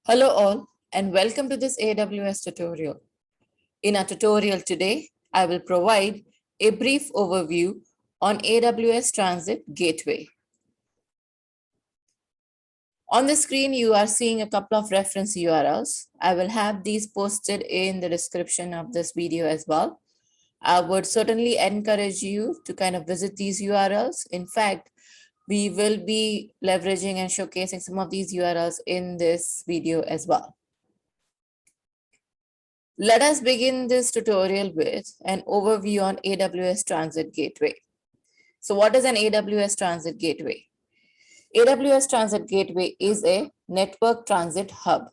Hello all and welcome to this AWS tutorial. In our tutorial today, I will provide a brief overview on AWS Transit Gateway. On the screen, you are seeing a couple of reference URLs. I will have these posted in the description of this video as well. I would certainly encourage you to kind of visit these URLs. In fact, we will be leveraging and showcasing some of these URLs in this video as well. Let us begin this tutorial with an overview on AWS Transit Gateway. So what is an AWS Transit Gateway? AWS Transit Gateway is a network transit hub.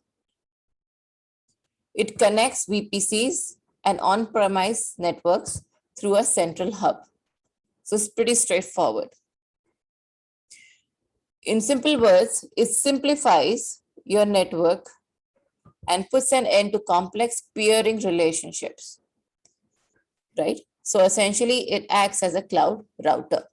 It connects VPCs and on-premise networks through a central hub. So it's pretty straightforward. In simple words, it simplifies your network and puts an end to complex peering relationships, right? So essentially, it acts as a cloud router.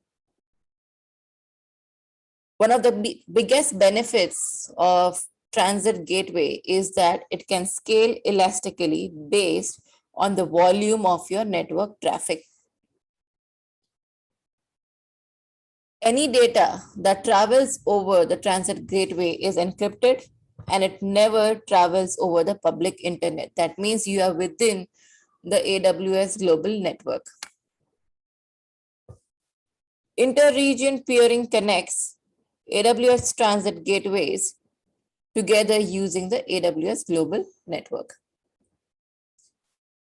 One of the biggest benefits of Transit Gateway is that it can scale elastically based on the volume of your network traffic. Any data that travels over the Transit Gateway is encrypted and it never travels over the public internet. That means you are within the AWS global network. Inter-region peering connects AWS Transit Gateways together using the AWS global network.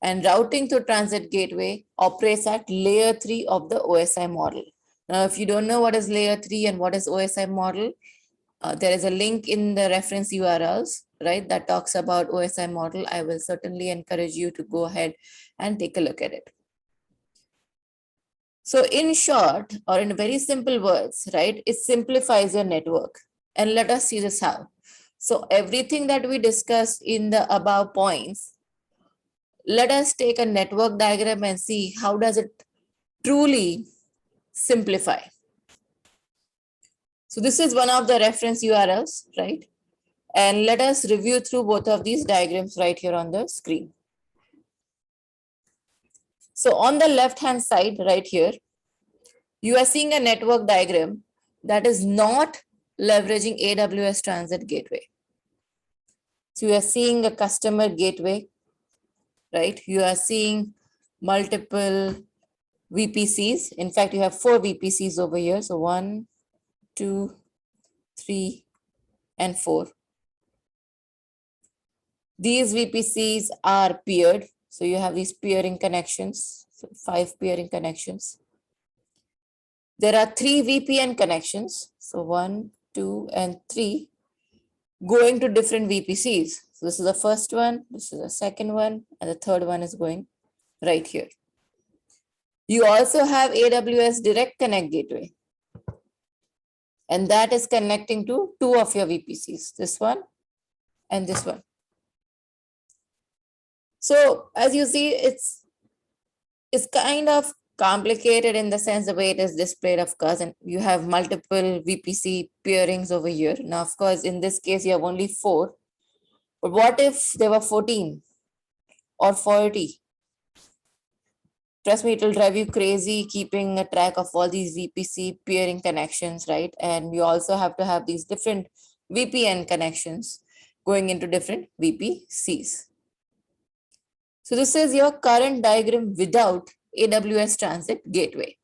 And routing through Transit Gateway operates at layer 3 of the OSI model. Now, if you don't know what is layer 3 and what is OSI model, there is a link in the reference URLs, right, that talks about OSI model. I will certainly encourage you to go ahead and take a look at it. So in short, or in very simple words, right, it simplifies your network. And let us see this how. So everything that we discussed in the above points, let us take a network diagram and see how does it truly simplify. So this is one of the reference URLs, right? And let us review through both of these diagrams right here on the screen. So on the left-hand side right here, you are seeing a network diagram that is not leveraging AWS Transit Gateway. So you are seeing a customer gateway, right? You are seeing multiple VPCs. In fact, you have 4 VPCs over here. So 1, 2, 3, and 4. These VPCs are peered. So you have these peering connections, so 5 peering connections. There are 3 VPN connections. So 1, 2, and 3 going to different VPCs. So this is the first one, this is the second one, and the third one is going right here. You also have AWS Direct Connect Gateway. And that is connecting to 2 of your VPCs, this one and this one. So as you see, it's kind of complicated in the sense the way it is displayed, of course, and you have multiple VPC peerings over here. Now, of course, in this case, you have only 4. But what if there were 14 or 40? Trust me, it will drive you crazy keeping a track of all these VPC peering connections, right? And you also have to have these different VPN connections going into different VPCs. So this is your current diagram without AWS Transit Gateway.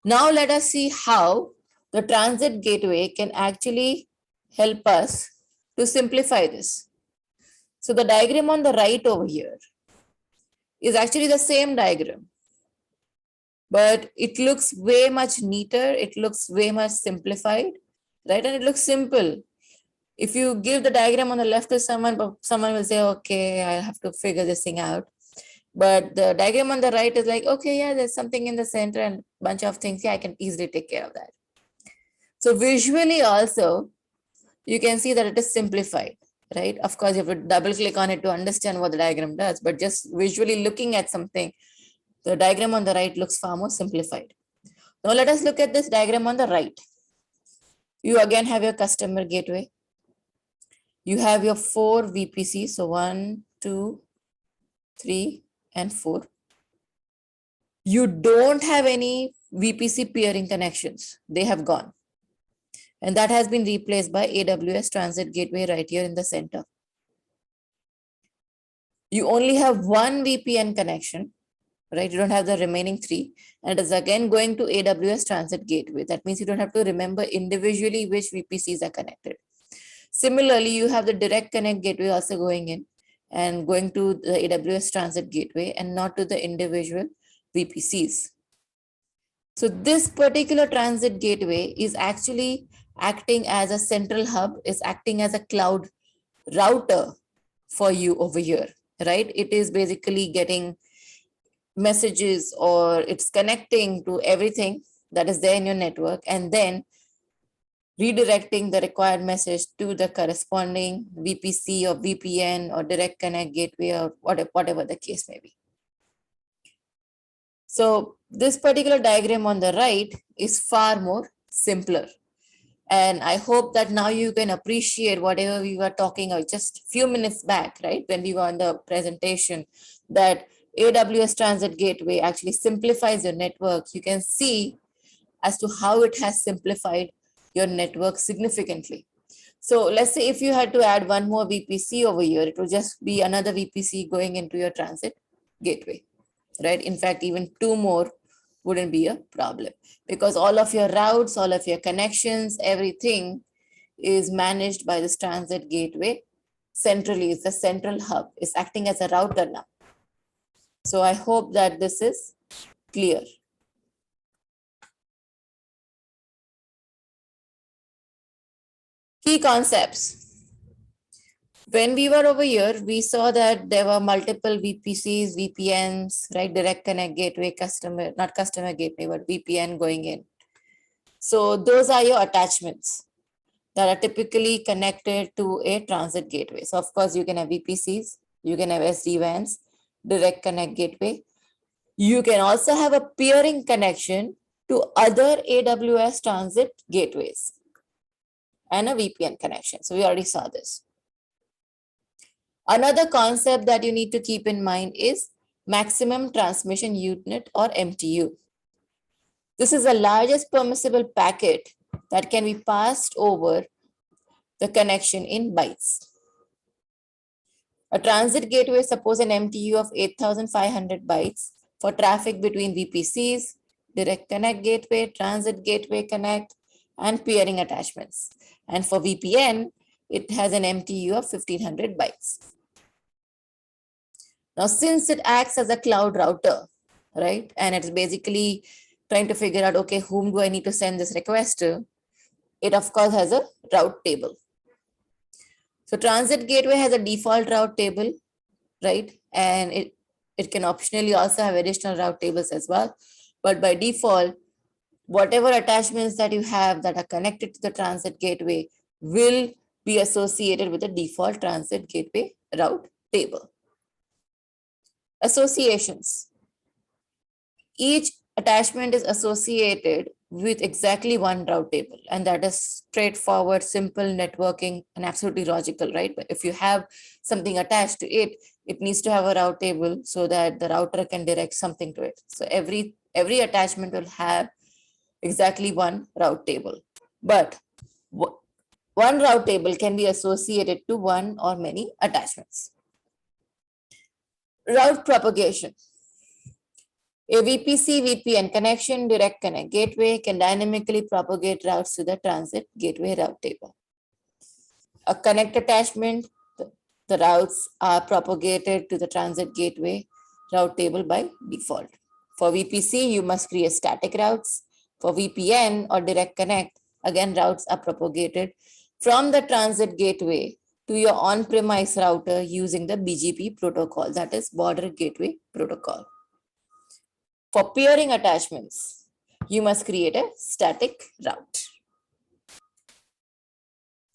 Now let us see how the Transit Gateway can actually help us to simplify this. So the diagram on the right over here is actually the same diagram, but it looks way much neater. It looks way much simplified, right? And it looks simple. If you give the diagram on the left to someone, but someone will say, okay, I have to figure this thing out. But the diagram on the right is like, okay, yeah, there's something in the center and a bunch of things. Yeah, I can easily take care of that. So visually also, you can see that it is simplified, right? Of course, you have to double click on it to understand what the diagram does, but just visually looking at something, the diagram on the right looks far more simplified. Now let us look at this diagram on the right. You again have your customer gateway. You have your 4 VPCs. So 1, 2, 3, and 4. You don't have any VPC peering connections. They have gone. And that has been replaced by AWS Transit Gateway right here in the center. You only have one VPN connection, right? You don't have the remaining 3. And it is again going to AWS Transit Gateway. That means you don't have to remember individually which VPCs are connected. Similarly, you have the Direct Connect Gateway also going in and going to the AWS Transit Gateway and not to the individual VPCs. So this particular transit gateway is actually acting as a central hub, is acting as a cloud router for you over here, right? It is basically getting messages or it's connecting to everything that is there in your network and then redirecting the required message to the corresponding VPC or VPN or direct connect gateway or whatever the case may be. So this particular diagram on the right is far more simpler. And I hope that now you can appreciate whatever we were talking about just a few minutes back, right? When we were on the presentation, that AWS Transit Gateway actually simplifies your network. You can see as to how it has simplified your network significantly. So let's say if you had to add one more VPC over here, it will just be another VPC going into your transit gateway, right? In fact, even 2 more wouldn't be a problem because all of your routes, all of your connections, everything is managed by this transit gateway centrally. It's a central hub. It's acting as a router now. So I hope that this is clear. Key concepts. When we were over here, we saw that there were multiple VPCs, VPNs, right? Direct Connect Gateway, customer, not customer gateway, but VPN going in. So those are your attachments that are typically connected to a transit gateway. So of course, you can have VPCs, you can have SD-WANs, Direct Connect Gateway. You can also have a peering connection to other AWS transit gateways and a VPN connection. So we already saw this. Another concept that you need to keep in mind is maximum transmission unit or MTU. This is the largest permissible packet that can be passed over the connection in bytes. A transit gateway supports an MTU of 8,500 bytes for traffic between VPCs, direct connect gateway, transit gateway connect, and peering attachments. And for VPN, it has an MTU of 1,500 bytes. Now, since it acts as a cloud router, right, and it's basically trying to figure out, okay, whom do I need to send this request to? It, of course, has a route table. So transit gateway has a default route table, right? And it can optionally also have additional route tables as well. But by default, whatever attachments that you have that are connected to the transit gateway will be associated with the default transit gateway route table. Associations. Each attachment is associated with exactly one route table, and that is straightforward, simple networking and absolutely logical, right? But if you have something attached to it, it needs to have a route table so that the router can direct something to it. So every attachment will have exactly one route table, but one route table can be associated to one or many attachments. Route propagation. A VPC VPN connection direct connect gateway can dynamically propagate routes to the transit gateway route table. A connect attachment, the routes are propagated to the transit gateway route table by default. For VPC, you must create static routes. For VPN or direct connect, again, routes are propagated from the transit gateway to your on-premise router using the BGP protocol, that is Border Gateway Protocol. For peering attachments, you must create a static route.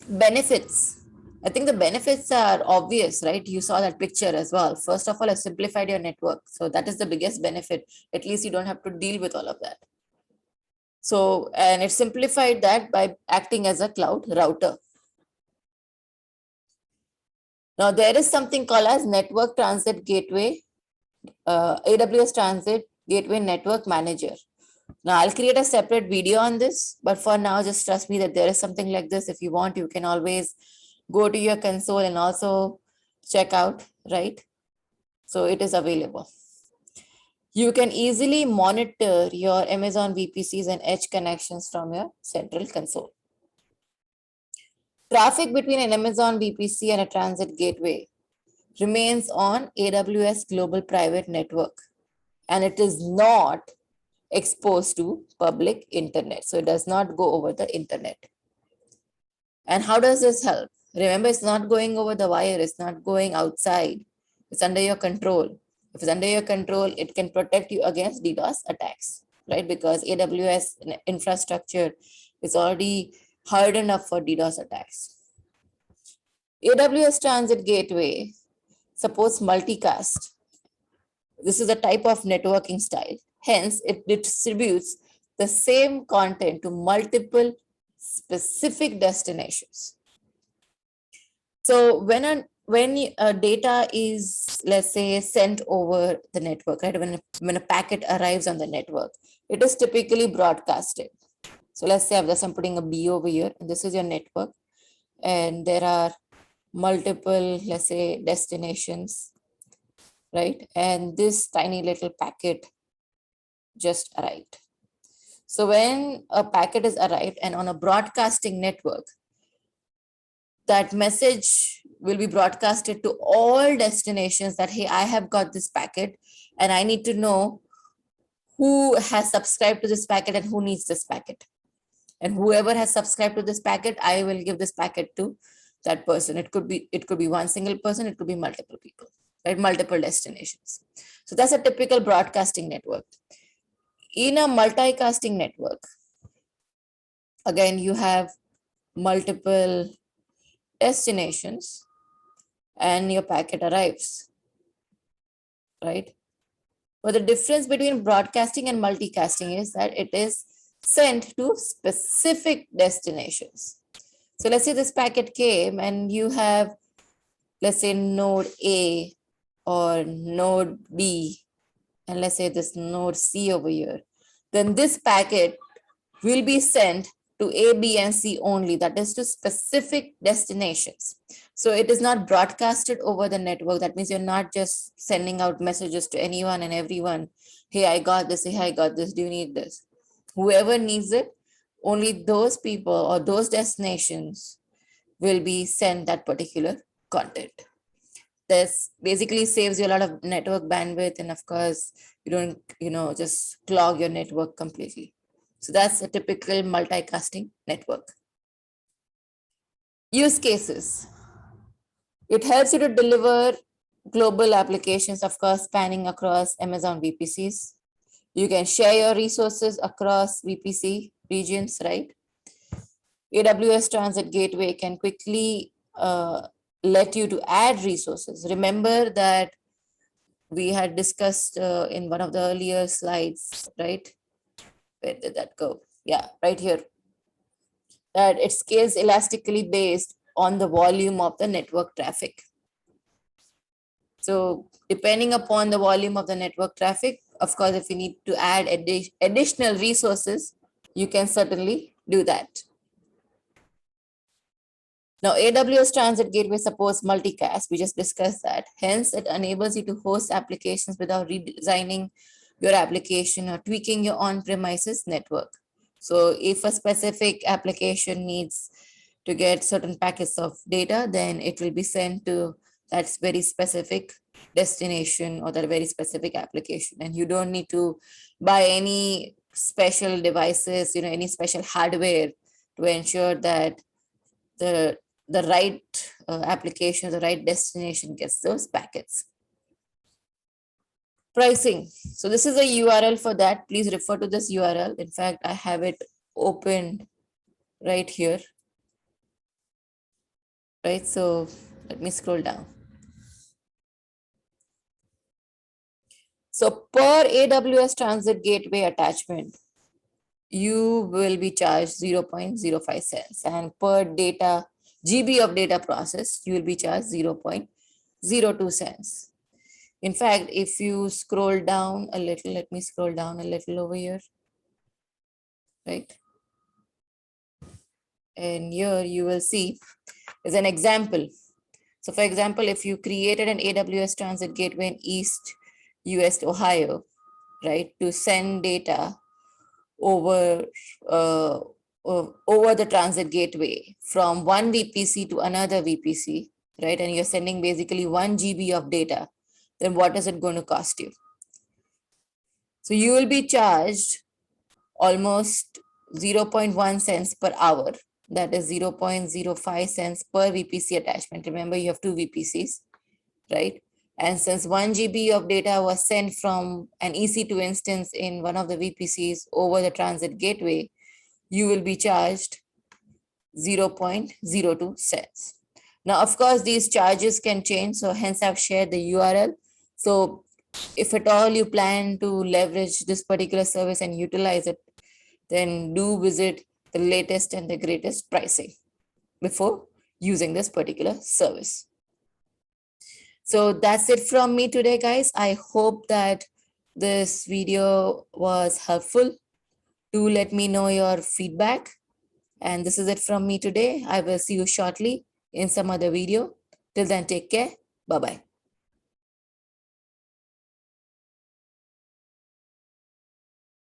Benefits. I think the benefits are obvious, right? You saw that picture as well. First of all, I simplified your network. So that is the biggest benefit. At least you don't have to deal with all of that. So, and it simplified that by acting as a cloud router. Now there is something called as Network Transit Gateway, AWS Transit Gateway Network Manager. Now I'll create a separate video on this, but for now, just trust me that there is something like this. If you want, you can always go to your console and also check out, right? So it is available. You can easily monitor your Amazon VPCs and edge connections from your central console. Traffic between an Amazon VPC and a transit gateway remains on AWS Global Private Network, and it is not exposed to public internet. So it does not go over the internet. And how does this help? Remember, it's not going over the wire. It's not going outside. It's under your control. If it's under your control, it can protect you against DDoS attacks, right? Because AWS infrastructure is already hardened up for DDoS attacks. AWS Transit Gateway supports multicast. This is a type of networking style. Hence, it distributes the same content to multiple specific destinations. So when a data is, let's say, sent over the network, right? When a packet arrives on the network, it is typically broadcasted. So let's say I'm putting a B over here, and this is your network, and there are multiple, let's say, destinations, right? And this tiny little packet just arrived. So when a packet is arrived and on a broadcasting network, that message will be broadcasted to all destinations that, hey, I have got this packet and I need to know who has subscribed to this packet and who needs this packet. And whoever has subscribed to this packet, I will give this packet to that person. It could be one single person, it could be multiple people, right? Multiple destinations. So that's a typical broadcasting network. In a multicasting network, again, you have multiple destinations and your packet arrives, right? But the difference between broadcasting and multicasting is that it is sent to specific destinations. So let's say this packet came and you have, let's say, node A or node B, and let's say this node C over here, then this packet will be sent to A, B, and C only, that is to specific destinations. So it is not broadcasted over the network. That means you're not just sending out messages to anyone and everyone. Hey, I got this. Hey, I got this. Do you need this? Whoever needs it, only those people or those destinations will be sent that particular content. This basically saves you a lot of network bandwidth, and of course, you don't, just clog your network completely. So that's a typical multicasting network. Use cases. It helps you to deliver global applications, of course, spanning across Amazon VPCs. You can share your resources across VPC regions, right? AWS Transit Gateway can quickly let you to add resources. Remember that we had discussed in one of the earlier slides, right? Where did that go? Yeah, right here. That it scales elastically based on the volume of the network traffic. So depending upon the volume of the network traffic, of course, if you need to add additional resources, you can certainly do that. Now, AWS Transit Gateway supports multicast. We just discussed that. Hence, it enables you to host applications without redesigning your application or tweaking your on-premises network. So if a specific application needs to get certain packets of data, then it will be sent to that very specific destination or that very specific application. And you don't need to buy any special devices, any special hardware to ensure that the right application, the right destination gets those packets. Pricing. So this is a URL for that. Please refer to this URL. In fact, I have it opened right here. Right, so let me scroll down. So per AWS Transit Gateway attachment, you will be charged 0.05 cents, and per data GB of data processed, you will be charged 0.02 cents. In fact, if you scroll down a little, let me scroll down a little over here, right? And here you will see is an example. So for example, if you created an AWS Transit Gateway in East US, Ohio, right, to send data over over the transit gateway from one VPC to another VPC, right, and you're sending basically 1 GB of data, then what is it going to cost you? So you will be charged almost 0.1 cents per hour. That is 0.05 cents per VPC attachment. Remember, you have two VPCs, right? And since 1 GB of data was sent from an EC2 instance in one of the VPCs over the transit gateway, you will be charged 0.02 cents. Now, of course, these charges can change. So hence I've shared the URL. So if at all you plan to leverage this particular service and utilize it, then do visit the latest and the greatest pricing before using this particular service. So that's it from me today, guys. I hope that this video was helpful. Do let me know your feedback. And this is it from me today. I will see you shortly in some other video. Till then, take care. Bye-bye.